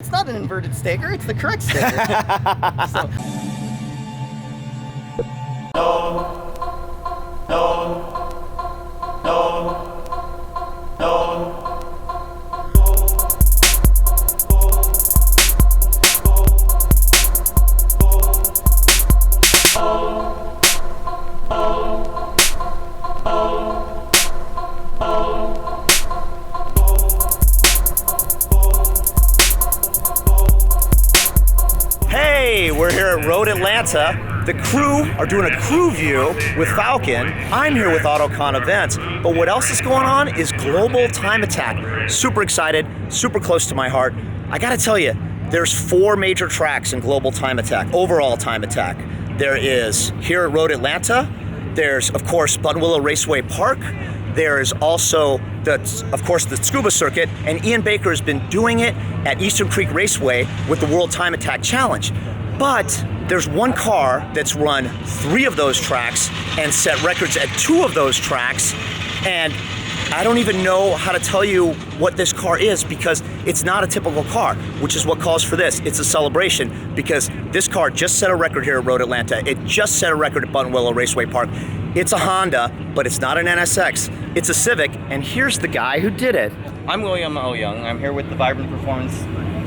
It's not an inverted staker, it's the correct staker. So. Hey, we're here at Road Atlanta. The crew are doing a crew view with Falcon. I'm here with AutoCon Events, but what else is going on is Global Time Attack. Super excited, super close to my heart. I gotta tell you, there's 4 major tracks in Global Time Attack, overall Time Attack. There is here at Road Atlanta, there's of course Buttonwillow Raceway Park, there is also the scuba circuit, and Ian Baker has been doing it at Eastern Creek Raceway with the World Time Attack Challenge. But there's one car that's run 3 of those tracks and set records at 2 of those tracks, and I don't even know how to tell you what this car is because it's not a typical car, which is what calls for this. It's a celebration because this car just set a record here at Road Atlanta. It just set a record at Buttonwillow Raceway Park. It's a Honda, but it's not an NSX. It's a Civic, and here's the guy who did it. I'm William O. Young. I'm here with the Vibrant Performance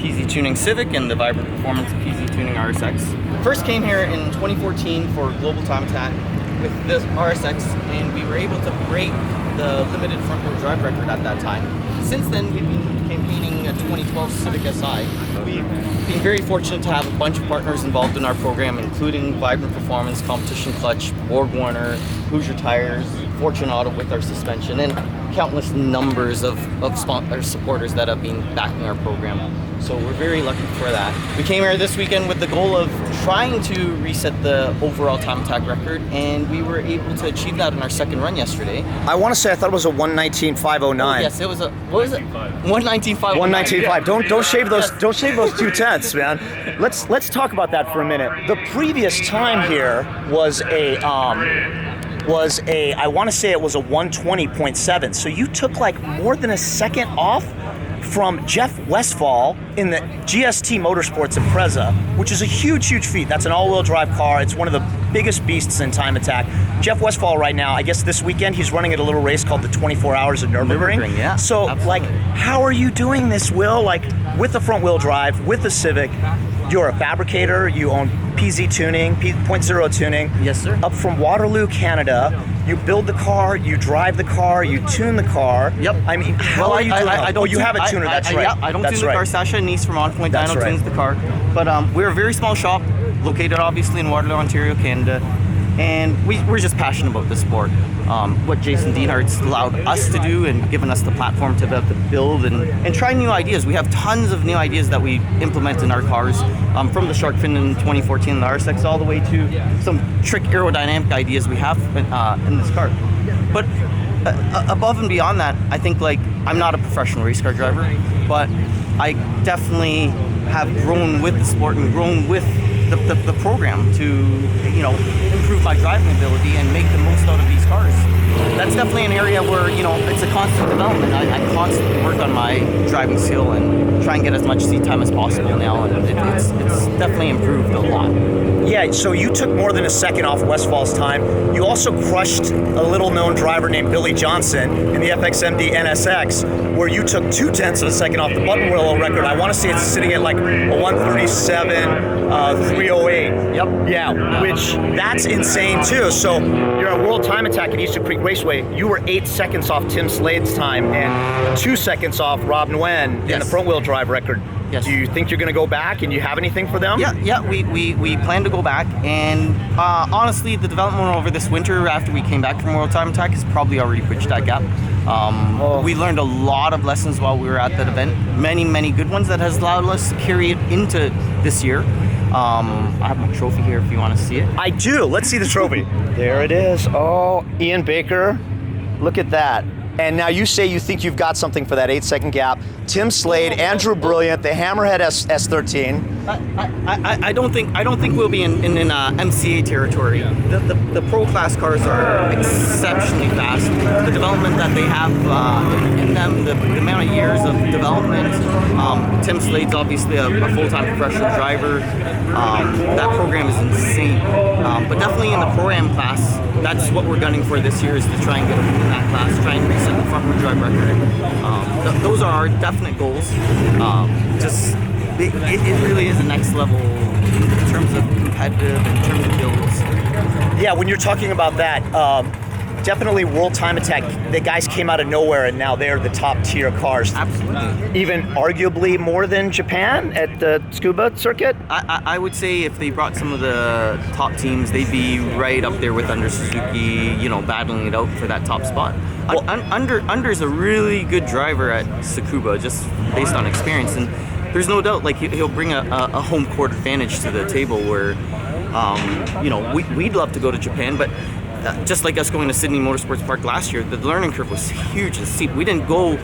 PZ Tuning Civic and the Vibrant Performance PZ Tuning RSX. First came here in 2014 for Global Time Attack with this RSX, and we were able to break the limited front-wheel drive record at that time. Since then, we've been campaigning a 2012 Civic Si. We've been very fortunate to have a bunch of partners involved in our program, including Vibrant Performance, Competition Clutch, Borg Warner, Hoosier Tires, Fortune Auto with our suspension, and countless numbers of supporters that have been backing our program. So we're very lucky for that. We came here this weekend with the goal of trying to reset the overall time attack record, and we were able to achieve that in our second run yesterday. I want to say I thought it was a 119.509. Oh, yes, it was a, what was it? 119.509. 119.5. Don't shave those. Don't shave those 2 tenths, man. Let's talk about that for a minute. The previous time here was I want to say it was a 120.7. So you took like more than a second off from Jeff Westphal in the GST Motorsports Impreza, which is a huge feat. That's an all-wheel drive car. It's one of the biggest beasts in Time Attack. Jeff Westphal right now, I guess this weekend, he's running at a little race called the 24 Hours of Nürburgring. Yeah, so, absolutely. like, how are you doing this, Will? Like, with the front-wheel drive, with the Civic, you're a fabricator, you own PZ Tuning, .0 Tuning. Yes, sir. Up from Waterloo, Canada. You build the car, you drive the car, you tune the car. Yep. I mean, how are you doing that? Oh, you have a tuner, that's right. Yeah, I don't tune the car. Sasha and Nice from On Point That's Dyno right. tunes the car. But we're a very small shop, located obviously in Waterloo, Ontario, Canada. And we're just passionate about this sport. What Jason Dienhart's allowed us to do and given us the platform to be able to build and try new ideas. We have tons of new ideas that we implement in our cars, from the shark fin in 2014 in the RSX all the way to some trick aerodynamic ideas we have in this car. But above and beyond that, I think, like, I'm not a professional race car driver, but I definitely have grown with the sport and grown with the program to, you know, improve my driving ability and make the most out of these cars. That's definitely an area where, you know, it's a constant development. I constantly work on my driving skill and try and get as much seat time as possible now, and it's definitely improved a lot. Yeah, so you took more than a second off Westfall's time. You also crushed a little-known driver named Billy Johnson in the FXMD NSX, where you took 0.2 of a second off the Buttonwillow record. I want to say it's sitting at like a 137, 308. Yep. Yeah, which that's insane too. So you're at World Time Attack at Eastern Creek Raceway. You were 8 seconds off Tim Slade's time and 2 seconds off Rob Nguyen in the front-wheel drive record. Yes. Do you think you're going to go back, and you have anything for them? Yeah, we plan to go back, and honestly, the development over this winter after we came back from World Time Attack has probably already bridged that gap. We learned a lot of lessons while we were at that event, many good ones that has allowed us to carry it into this year. I have my trophy here if you want to see it. I do. Let's see the trophy. There it is. Oh, Ian Baker. Look at that. And now you say you think you've got something for that 8-second gap Tim Slade, Andrew Brilliant, the Hammerhead S13. I don't think we'll be in MCA territory. The pro class cars are exceptionally fast. The development that they have in them, the amount of years of development. Tim Slade's obviously a full-time professional driver. That program is insane. But definitely in the Pro-Am class, that's what we're gunning for this year, is to try and get in that class, try and reset the front wheel drive record. Those are our definite goals. It really is a next level in terms of competitive, in terms of builds. Yeah, when you're talking about that, definitely World Time Attack, the guys came out of nowhere and now they're the top tier cars. Absolutely. Even arguably more than Japan at the Scuba circuit? I would say if they brought some of the top teams, they'd be right up there with Under Suzuki, battling it out for that top spot. Well, Under's a really good driver at Tsukuba, just based on experience, and there's no doubt he'll bring a home court advantage to the table where, we'd love to go to Japan, but just like us going to Sydney Motorsports Park last year, the learning curve was huge and steep. We didn't go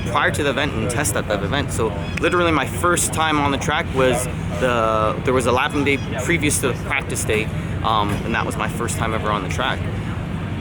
prior to the event and test at that event. So literally my first time on the track was there was a lapping day previous to the practice day, and that was my first time ever on the track.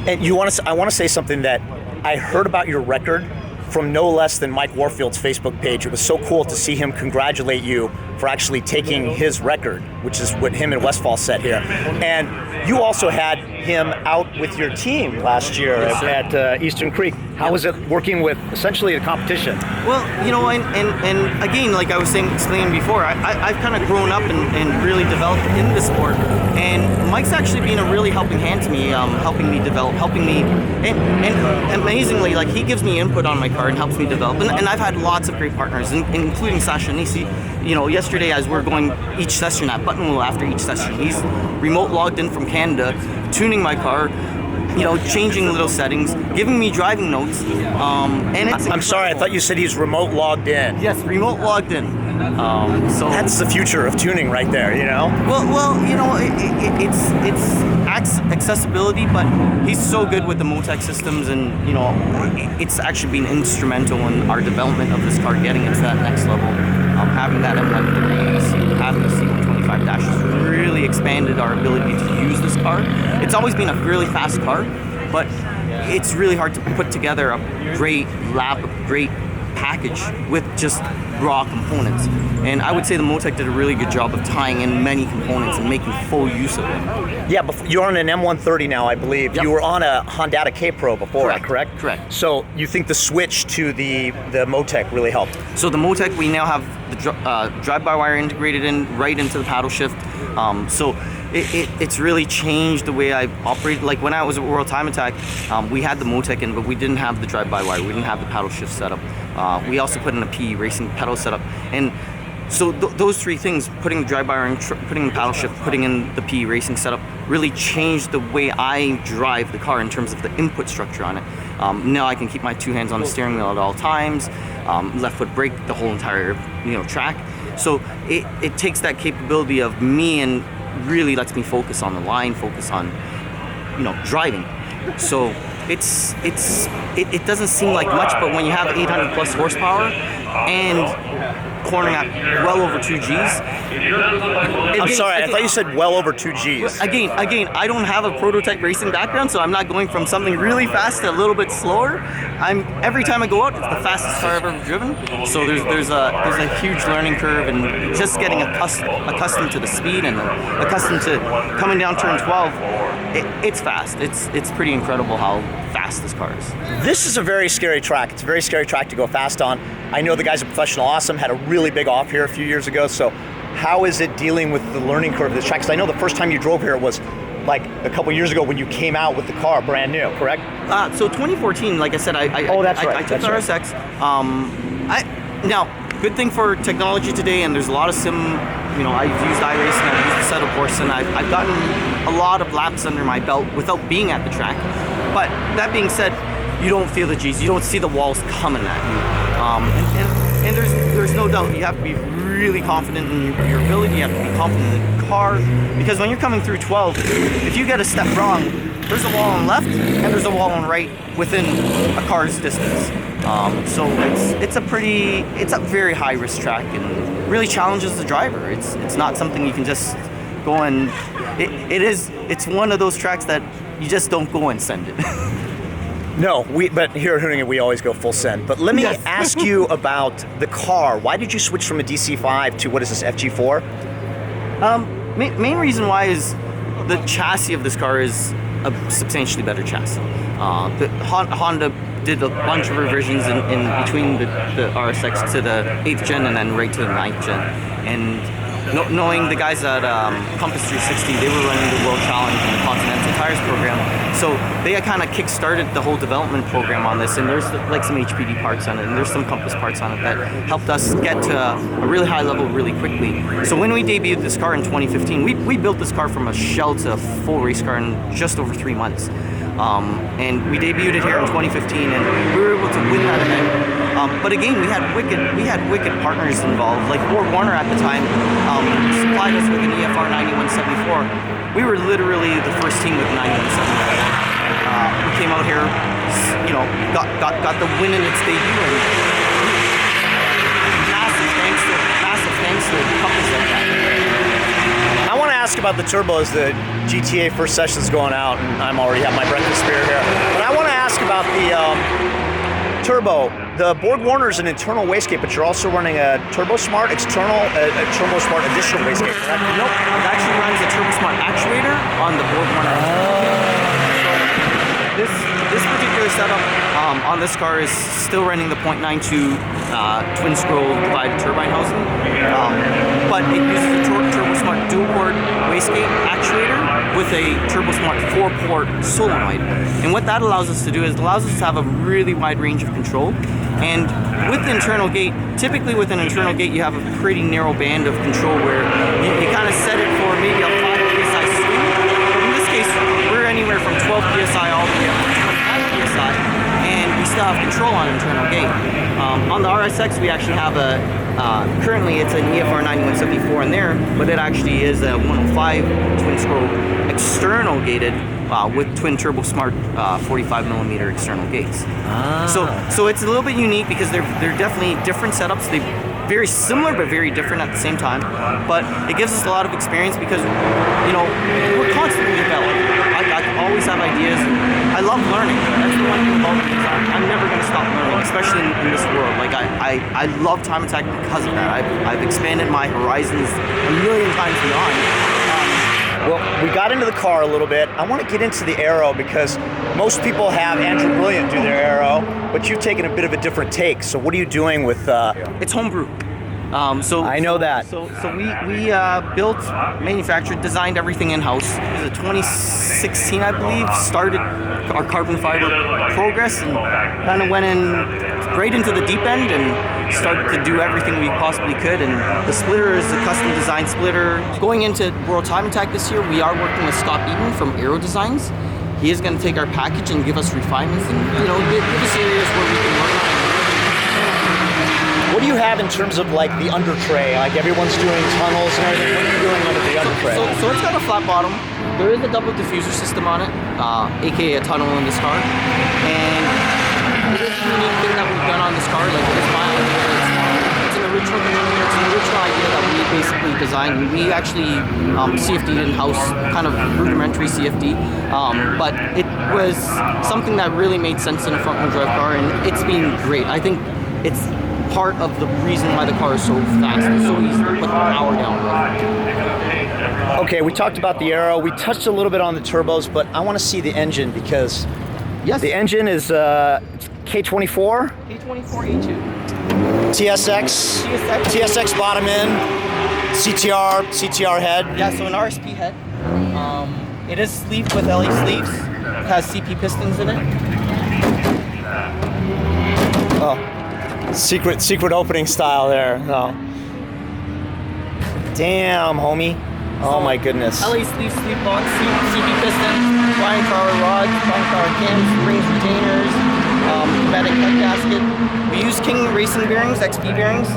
And I want to say something that I heard about your record from no less than Mike Warfield's Facebook page. It was so cool to see him congratulate you for actually taking his record, which is what him and Westfall set here. And you also had him out with your team last year at Eastern Creek. How was it working with essentially the competition? Well, and again, like I was explaining before, I've kind of grown up and really developed in the sport. And Mike's actually been a really helping hand to me, helping me develop, and amazingly, he gives me input on my car and helps me develop. And I've had lots of great partners, including Sasha Nisi. Yesterday as we're going each session at Buttonwheel after each session, he's remote logged in from Canada, tuning my car, changing little settings, giving me driving notes. I'm sorry, I thought you said he's remote logged in. Yes, remote logged in. So that's the future of tuning right there, Well, it's accessibility, but he's so good with the Motec systems, and it's actually been instrumental in our development of this car, getting it to that next level. Having that M130, having the C125 dash has really expanded our ability to use this car. It's always been a really fast car, but it's really hard to put together a great package with just raw components. And I would say the Motec did a really good job of tying in many components and making full use of them. Yeah, you're on an M130 now, I believe. Yep. You were on a Honda K-Pro before, correct? Correct. So you think the switch to the Motec really helped? So the Motec, we now have the drive-by-wire integrated right into the paddle shift. So it's really changed the way I operated. Like when I was at World Time Attack, we had the Motec in, but we didn't have the drive-by-wire. We didn't have the paddle shift setup. We also put in a PE racing pedal setup. And so those three things, putting the drive-by-wire in, putting the paddle shift, putting in the PE racing setup, really changed the way I drive the car in terms of the input structure on it. Now I can keep my two hands on the steering wheel at all times, left foot brake the whole entire track. So it takes that capability of me and really lets me focus on the line, focus on driving. So it doesn't seem like much, but when you have 800 plus horsepower and cornering at well over 2 Gs. I'm sorry, I thought you said well over 2 Gs. Again, I don't have a prototype racing background, so I'm not going from something really fast to a little bit slower. Every time I go out, it's the fastest car I've ever driven. So there's a huge learning curve, and just getting accustomed to the speed and accustomed to coming down turn 12. It's fast. It's pretty incredible how fast this car is. This is a very scary track. It's a very scary track to go fast on. I know the guys at Professional Awesome had a really big off here a few years ago. So how is it dealing with the learning curve of this track? Because I know the first time you drove here was like a couple years ago when you came out with the car brand new, correct? So 2014, like I said, I took the RSX. Now, good thing for technology today, and there's a lot of sim. I've used iRacing, I've used the setup course, and I've gotten a lot of laps under my belt without being at the track. But that being said, you don't feel the G's, you don't see the walls coming at you. And there's no doubt you have to be really confident in your ability, you have to be confident in the car, because when you're coming through 12, if you get a step wrong, there's a wall on left and there's a wall on right within a car's distance. So it's a very high risk track and really challenges the driver. It's not something you can just go and it's one of those tracks that you just don't go and send it. No, but here at Hoonigan, we always go full send. But let me ask you about the car. Why did you switch from a DC5 to, what is this, FG4? Main reason why is the chassis of this car is a substantially better chassis. The Honda did a bunch of revisions in between the RSX to the 8th gen and then right to the 9th gen. And knowing the guys at Compass 360, they were running the World Challenge and the Continental Tires program, so they had kind of kick-started the whole development program on this, and there's like some HPD parts on it, and there's some Compass parts on it that helped us get to a really high level really quickly. So when we debuted this car in 2015, we built this car from a shell to a full race car in just over 3 months. And we debuted it here in 2015, and we were able to win that event. But again, we had wicked partners involved. Like Warner at the time supplied us with an EFR 9174. We were literally the first team with 9174. We came out here, got the win in its debut, and massive thanks to companies like that. I want to ask about the turbo as the GTA first session's going out, and I'm already have my breakfast beer here. But I want to ask about the turbo. The Borg Warner is an internal wastegate, but you're also running a Turbo Smart external, a Turbo Smart additional wastegate, correct? Nope, it actually runs a Turbo Smart actuator on the Borg Warner. This particular setup on this car is still running the 0.92 twin scroll divided turbine housing, but it uses a Turbo Smart dual port wastegate actuator with a Turbo Smart 4-port solenoid. And what that allows us to do is it allows us to have a really wide range of control. And with the internal gate, typically with an internal gate, you have a pretty narrow band of control where you kind of set it for maybe a 5 psi swing. But in this case, we're anywhere from 12 psi all the way up to 25 psi, and we still have control on internal gate. On the RSX, we actually have currently it's an EFR 9174 in there, but it actually is a 105 twin scroll external gated with twin Turbo Smart 45mm external gates. So it's a little bit unique because they're definitely different setups. They're very similar but very different at the same time. But it gives us a lot of experience because we're constantly developing. I always have ideas. And I love learning. That's the one thing about me. I'm never going to stop learning, especially in this world. Like I love time attack because of that. I've expanded my horizons a million times beyond. Well, we got into the car a little bit. I want to get into the aero because most people have Andrew Brilliant do their aero, but you've taken a bit of a different take. So what are you doing with... It's homebrew. I know that. So we built, manufactured, designed everything in-house. It was 2016, I believe, started our carbon fiber progress and kind of went in right into the deep end and started to do everything we possibly could. And the splitter is a custom designed splitter. Going into World Time Attack this year, we are working with Scott Eaton from Aero Designs. He is going to take our package and give us refinements and give us areas where we can work on. What do you have in terms of like the under tray? Like everyone's doing tunnels and everything. What are you doing under the under tray? So it's got a flat bottom. There is a double diffuser system on it, aka a tunnel in this car. And it is a unique thing that we've done on this car. Like it's my idea. It's an original idea that we basically designed. We actually CFD'd in-house, kind of rudimentary CFD, but it was something that really made sense in a front-wheel drive car, and it's been great. I think it's part of the reason why the car is so fast and so easy to put the power down with. Okay, we talked about the aero. We touched a little bit on the turbos, but I want to see the engine because the engine is K24? K24A2. TSX bottom end, CTR head. Yeah, so an RSP head. It is sleeved with LA sleeves. It has CP pistons in it. Oh. Secret opening style there. Oh. Damn, homie. Oh my goodness. LA sleeve box, CP pistons, flying car rods, flying car cams, rings retainers, pneumatic head gasket. We use King racing bearings, XP bearings.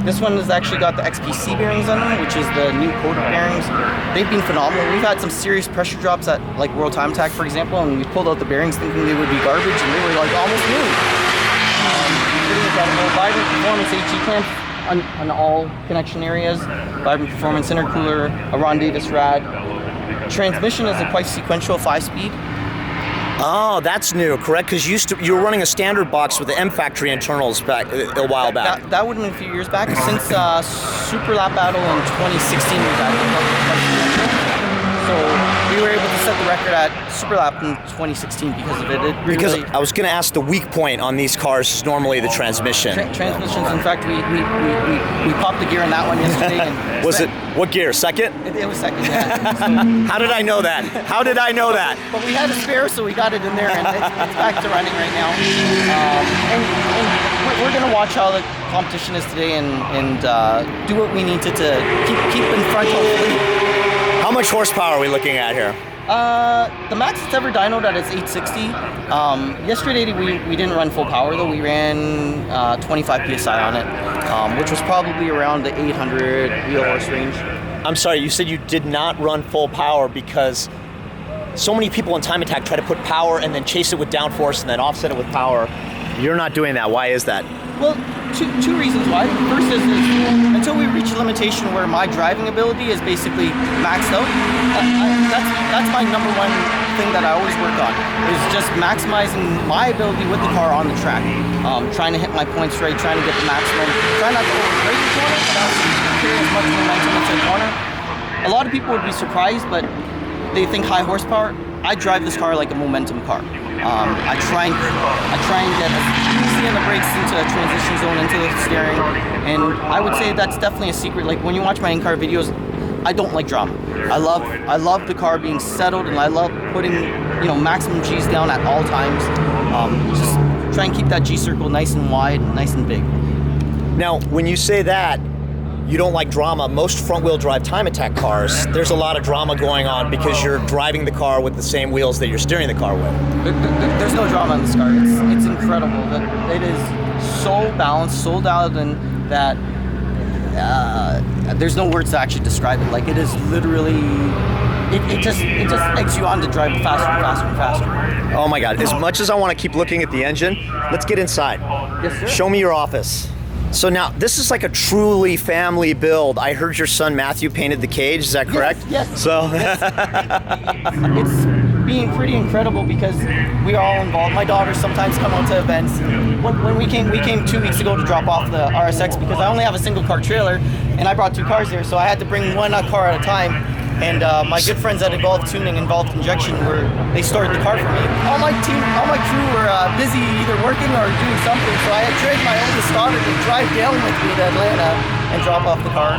This one has actually got the XPC bearings on them, which is the new coated bearings. They've been phenomenal. We've had some serious pressure drops at like World Time Attack, for example, and we pulled out the bearings thinking they would be garbage, and they were like almost new. got Vibrant Performance HE clamps on all connection areas, Vibrant Performance intercooler, a Ron Davis rad. Transmission is a quite sequential 5-speed. Oh, that's new, correct? Because you were running a standard box with the M Factory internals back a while back. That would have been a few years back. Since Super Lap Battle in 2016, we've had so we were able to set the record at Super Lap in 2016 because of it. Because I was going to ask, the weak point on these cars is normally the transmission. Transmissions. In fact, we popped the gear in that one yesterday. And was it what gear? Second? It was second. Yeah. So, how did I know that? How did I know that? But we had a spare, so we got it in there, and it's back to running right now. And we're going to watch how the competition is today and do what we need to keep in front, hopefully. How much horsepower are we looking at here? The max it's ever dynoed at is 860. Yesterday we didn't run full power though. We ran 25 psi on it, which was probably around the 800 wheel horse range. I'm sorry, you said you did not run full power because so many people in Time Attack try to put power and then chase it with downforce and then offset it with power. You're not doing that. Why is that? Well, two reasons why. First is until we reach a limitation where my driving ability is basically maxed out, that's my number one thing that I always work on, is just maximizing my ability with the car on the track. Trying to hit my points right, trying to get the maximum, trying not to overbrake the corner, but also carry as much momentum into the corner. A lot of people would be surprised, but they think high horsepower. I drive this car like a momentum car. I try and get easy in the brakes into a transition zone into the steering, and I would say that's definitely a secret. Like when you watch my in-car videos, I don't like drama. I love the car being settled, and I love putting maximum G's down at all times. Just try and keep that G circle nice and wide, nice and big. Now, when you say that, you don't like drama. Most front-wheel drive Time Attack cars, there's a lot of drama going on because you're driving the car with the same wheels that you're steering the car with. There's no drama in this car. It's incredible. It is so balanced, so dialed in that there's no words to actually describe it. Like it is literally, it just eggs you on to drive faster and faster and faster. Oh my God! As much as I want to keep looking at the engine, let's get inside. Yes, sir. Show me your office. So now, this is like a truly family build. I heard your son Matthew painted the cage, is that correct? Yes. So it's being pretty incredible because we are all involved. My daughters sometimes come out to events. When we came 2 weeks ago to drop off the RSX because I only have a single car trailer and I brought 2 cars here, so I had to bring one car at a time. And my good friends at Evolved Tuning, Involved Injection, they stored the car for me. All my crew were busy either working or doing something, so I had dragged my oldest daughter to drive down with me to Atlanta and drop off the car.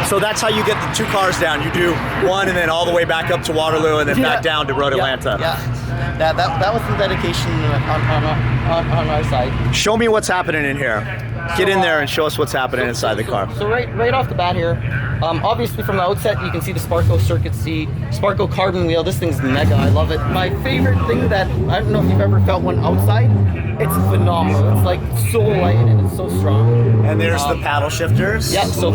So that's how you get the 2 cars down. You do one and then all the way back up to Waterloo and then back down to Road Atlanta. Yeah. That was some dedication on our side. Show me what's happening in here. Get in there and show us what's happening inside the car. So right off the bat here, obviously from the outset you can see the Sparco circuit seat, Sparco carbon wheel. This thing's mega. I love it. My favorite thing that, I don't know if you've ever felt one outside, it's phenomenal. It's like so light and it's so strong. And there's the paddle shifters. Yeah, so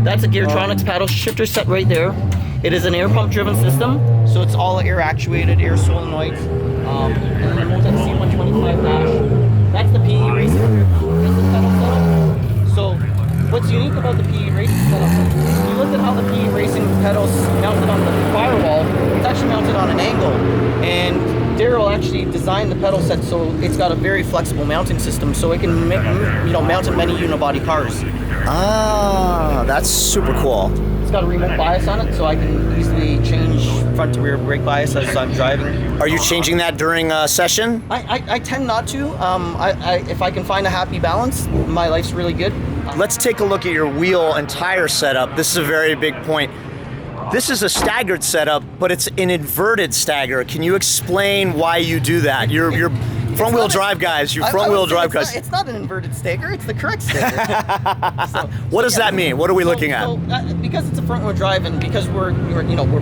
that's a Geartronics paddle shifter set right there. It is an air pump driven system, so it's all air actuated, air solenoids. And then the remote C125 dash. That's the PE racing. That's the pedal setup. So what's unique about the PE racing setup, if you look at how the PE racing pedals mounted on the firewall, it's actually mounted on an angle. And Daryl actually designed the pedal set so it's got a very flexible mounting system, so it can mount in many unibody cars. Ah, that's super cool. It's got a remote bias on it, so I can easily change front to rear brake bias as I'm driving. Are you changing that during a session? I tend not to. If I can find a happy balance, my life's really good. Let's take a look at your wheel and tire setup. This is a very big point. This is a staggered setup, but it's an inverted stagger. Can you explain why you do that? You're front-wheel drive guys. You're front-wheel drive guys. It's not an inverted stagger. It's the correct stagger. What does that mean? What are we looking at? Because it's a front-wheel drive, and because we're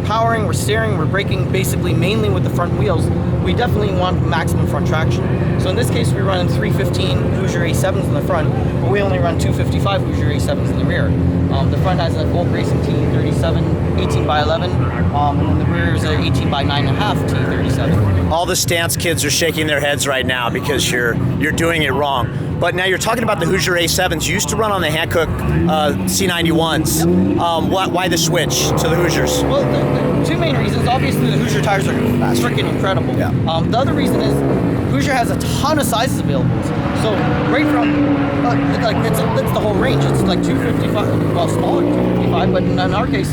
powering, we're steering, we're braking, basically mainly with the front wheels. We definitely want maximum front traction. So in this case, we run 315 Hoosier A7s in the front, but we only run 255 Hoosier A7s in the rear. The front has a Gold Racing T37 18x11, and then the rear is an 18x9.5 T37. All the stance kids are shaking their heads right right now because you're doing it wrong. But now you're talking about the Hoosier A7s. You used to run on the Hankook C91s. Why the switch to the Hoosiers? Well, the two main reasons. Obviously, the Hoosier tires are freaking incredible. Yeah. The other reason is Hoosier has a ton of sizes available. So right from it's the whole range. It's like 255, well, smaller than 255, but in our case,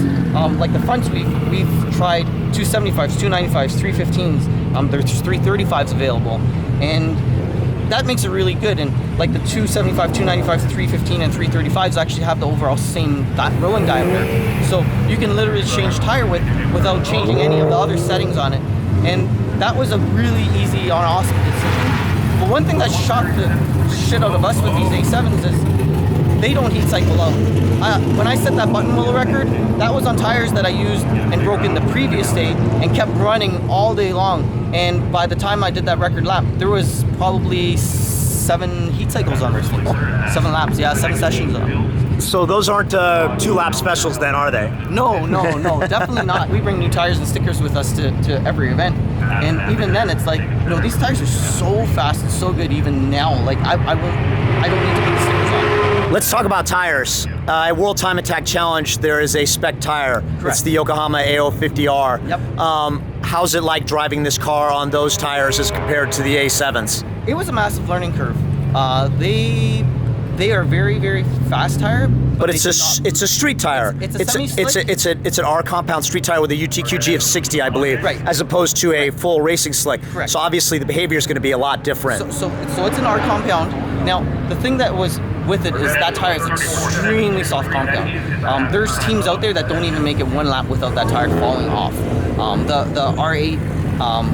like the fronts, we've tried 275s, 295s, 315s. There's 335s available, and that makes it really good. And like the 275, 295, 315, and 335s actually have the overall same rolling diameter. So you can literally change tire width without changing any of the other settings on it. And that was a really easy and awesome decision. But one thing that shocked the shit out of us with these A7s is they don't heat cycle out. When I set that button wheel record, that was on tires that I used and broke in the previous day and kept running all day long. And by the time I did that record lap, there was probably 7 heat cycles on those things. 7 laps, 7 sessions on them. So those aren't 2-lap specials then, are they? No, definitely not. We bring new tires and stickers with us to every event. And even then, it's like, these tires are so fast and so good even now. Like, I don't need to put the stickers on. Let's talk about tires. At World Time Attack Challenge, there is a spec tire. Correct. It's the Yokohama AO50R. Yep. How's it like driving this car on those tires as compared to the A7s? It was a massive learning curve. They are very, very fast tire, but it's a street tire. It's a semi-slick. It's an R compound street tire with a UTQG of 60, I believe, right, as opposed to a full racing slick. Correct. So obviously the behavior is going to be a lot different. So it's an R compound. Now the thing that was with it is that tire is extremely soft compound. There's teams out there that don't even make it one lap without that tire falling off. The R8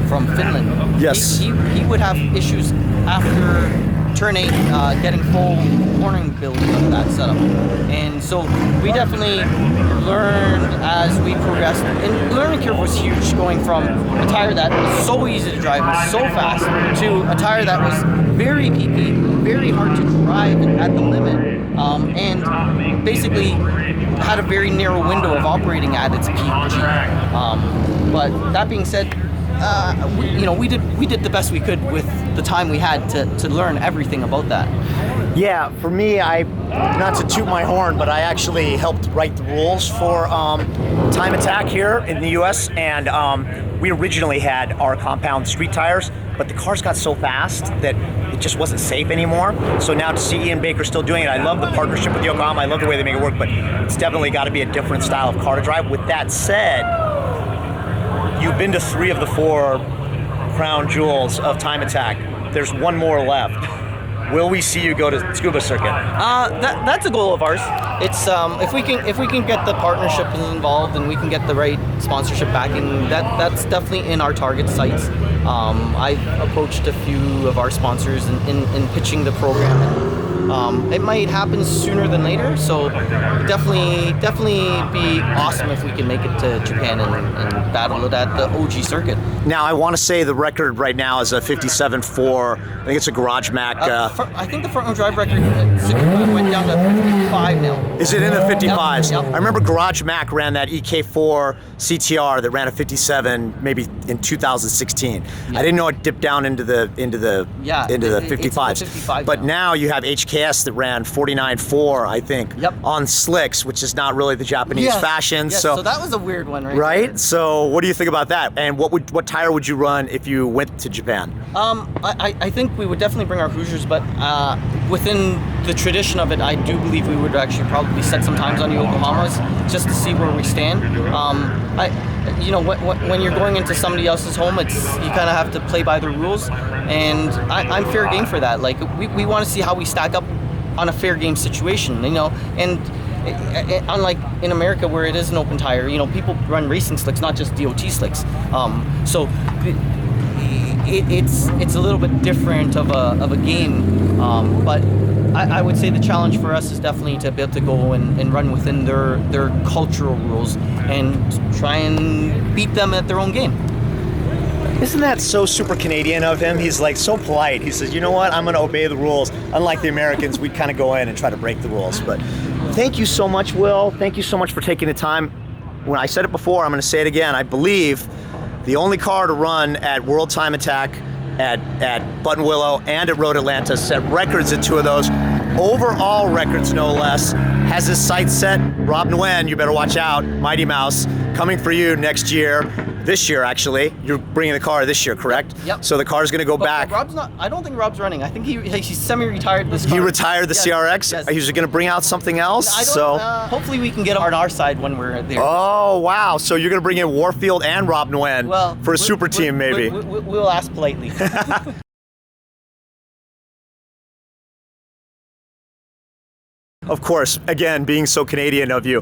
from Finland. Yes. He would have issues after turn 8 getting full cornering build of that setup. And so we definitely learned as we progressed. And the learning curve was huge, going from a tire that was so easy to drive and so fast to a tire that was very peaky, very hard to drive at the limit, and basically had a very narrow window of operating at its peak G. But that being said, we did the best we could with the time we had to learn everything about that. Yeah, for me, not to toot my horn, but I actually helped write the rules for Time Attack here in the U.S. And we originally had our compound street tires, but the cars got so fast that it just wasn't safe anymore. So now to see Ian Baker still doing it, I love the partnership with Yokohama. I love the way they make it work, but it's definitely got to be a different style of car to drive. With that said, you've been to 3 of the 4 crown jewels of Time Attack. There's one more left. Will we see you go to Scuba Circuit? That's a goal of ours. It's if we can get the partnership involved and we can get the right sponsorship backing, that's definitely in our target sites. I've approached a few of our sponsors in pitching the program. It might happen sooner than later, so definitely be awesome if we can make it to Japan and battle it at the OG circuit. Now, I want to say the record right now is a 57.4. I think it's a Garage Mac. I think the front wheel drive record went down to 55 now. Is it in the 55s? Yep. I remember Garage Mac ran that EK4 CTR that ran a 57 maybe in 2016. Yep. I didn't know it dipped down into the 55s. 55 but now you have HKS that ran 49.4, I think, yep, on slicks, which is not really the Japanese fashion. Yes. So that was a weird one, right? There. So what do you think about that? And what tire would you run if you went to Japan? I think we would definitely bring our Hoosiers, but within the tradition of it, I do believe we would actually probably set some times on the Yokohamas just to see where we stand. When you're going into somebody else's home, you kind of have to play by the rules, and I'm fair game for that. Like we want to see how we stack up on a fair game situation, and unlike in America where it is an open tire, people run racing slicks, not just DOT slicks. So it's a little bit different of a game, but I would say the challenge for us is definitely to be able to go and run within their cultural rules and try and beat them at their own game. Isn't that so super Canadian of him? He's like so polite. He says, you know what, I'm going to obey the rules. Unlike the Americans, we'd kind of go in and try to break the rules. But thank you so much, Will. Thank you so much for taking the time. When I said it before, I'm going to say it again. I believe the only car to run at World Time Attack at Buttonwillow and at Road Atlanta, set records at 2 of those. Overall records, no less. Has his sights set. Rob Nguyen, you better watch out. Mighty Mouse, coming for you next year. This year, actually. You're bringing the car this year, correct? Yep. So the car's going to go back. But Rob's not. I don't think Rob's running. I think he's semi-retired this car. He retired the CRX? Yes. He's going to bring out something else? I don't, hopefully we can get him on our side when we're there. Oh, wow. So you're going to bring in Warfield and Rob Nguyen for a super team, maybe. We'll ask politely. Of course, again, being so Canadian of you.